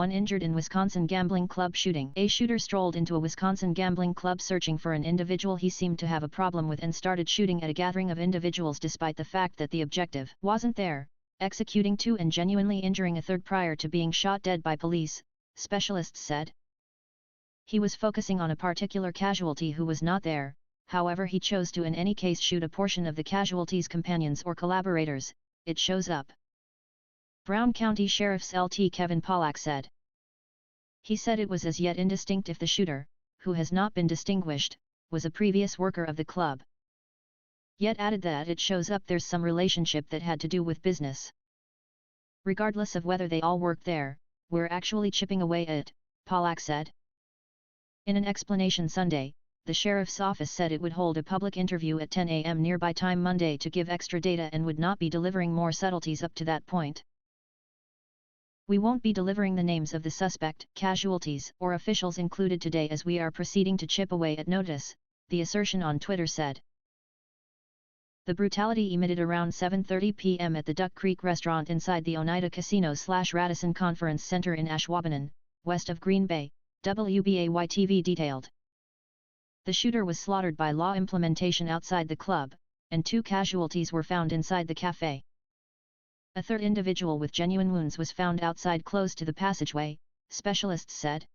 1 injured in Wisconsin gambling club shooting. A shooter strolled into a Wisconsin gambling club searching for an individual he seemed to have a problem with and started shooting at a gathering of individuals despite the fact that the objective wasn't there, executing 2 and genuinely injuring a third prior to being shot dead by police, specialists said. He was focusing on a particular casualty who was not there, however he chose to in any case shoot a portion of the casualty's companions or collaborators, it shows up. Brown County Sheriff's Lt. Kevin Pollack said. He said it was as yet indistinct if the shooter, who has not been distinguished, was a previous worker of the club. Yet added that it shows up there's some relationship that had to do with business. Regardless of whether they all worked there, we're actually chipping away at it, Pollack said. In an explanation Sunday, the sheriff's office said it would hold a public interview at 10 a.m. nearby time Monday to give extra data and would not be delivering more subtleties up to that point. We won't be delivering the names of the suspect, casualties, or officials included today as we are proceeding to chip away at notice, the assertion on Twitter said. The brutality emitted around 7:30 p.m. at the Duck Creek restaurant inside the Oneida Casino/Radisson Conference Center in Ashwaubenon, west of Green Bay, WBAY-TV detailed. The shooter was slaughtered by law implementation outside the club, and 2 casualties were found inside the cafe. A third individual with genuine wounds was found outside close to the passageway, specialists said.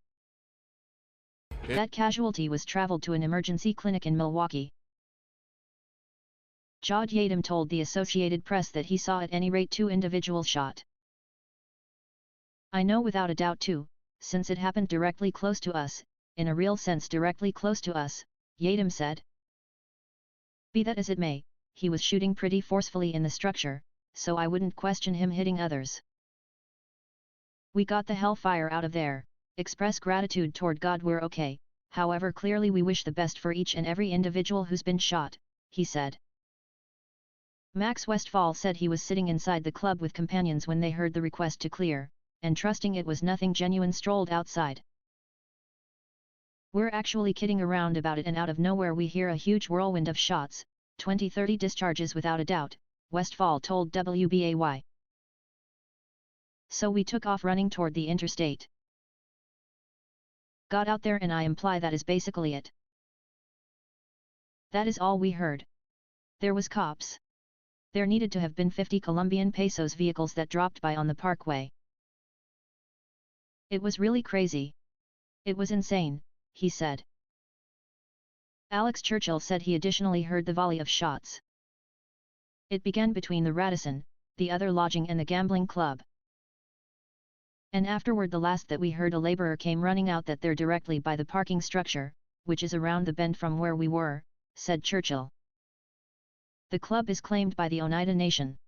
That casualty was traveled to an emergency clinic in Milwaukee. Jod Yadam told the Associated Press that he saw at any rate 2 individuals shot. I know without a doubt too, since it happened directly close to us, in a real sense directly close to us, Yadam said. Be that as it may, he was shooting pretty forcefully in the structure, so I wouldn't question him hitting others. We got the hellfire out of there, express gratitude toward God we're okay, however clearly we wish the best for each and every individual who's been shot, he said. Max Westfall said he was sitting inside the club with companions when they heard the request to clear, and trusting it was nothing genuine strolled outside. We're actually kidding around about it and out of nowhere we hear a huge whirlwind of shots, 20-30 discharges without a doubt, Westfall told WBAY. So we took off running toward the interstate. Got out there and I imply that is basically it. That is all we heard. There was cops. There needed to have been 50 Colombian pesos vehicles that dropped by on the parkway. It was really crazy. It was insane, he said. Alex Churchill said he additionally heard the volley of shots. It began between the Radisson, the other lodging and the gambling club. And afterward the last that we heard a laborer came running out that they're directly by the parking structure, which is around the bend from where we were, said Churchill. The club is claimed by the Oneida Nation.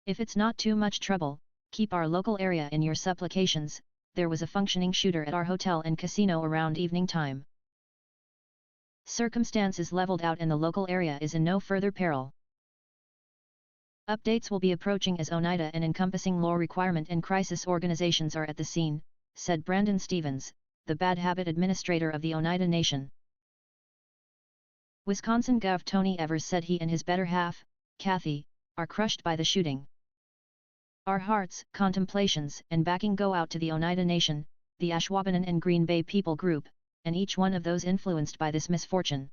If it's not too much trouble, keep our local area in your supplications. There was a functioning shooter at our hotel and casino around evening time. Circumstances leveled out and the local area is in no further peril. Updates will be approaching as Oneida and encompassing law requirement and crisis organizations are at the scene, said Brandon Stevens, the Bad Habit Administrator of the Oneida Nation. Wisconsin Gov. Tony Evers said he and his better half, Kathy, are crushed by the shooting. Our hearts, contemplations, and backing go out to the Oneida Nation, the Ashwaubenon and Green Bay people group, and each one of those influenced by this misfortune.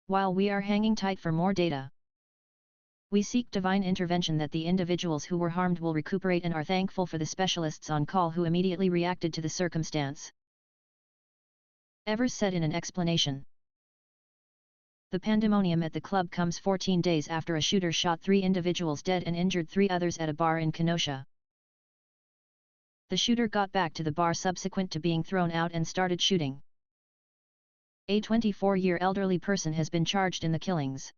While we are hanging tight for more data, we seek divine intervention that the individuals who were harmed will recuperate and are thankful for the specialists on call who immediately reacted to the circumstance. Evers said in an explanation. The pandemonium at the club comes 14 days after a shooter shot 3 individuals dead and injured 3 others at a bar in Kenosha. The shooter got back to the bar subsequent to being thrown out and started shooting. A 24-year elderly person has been charged in the killings.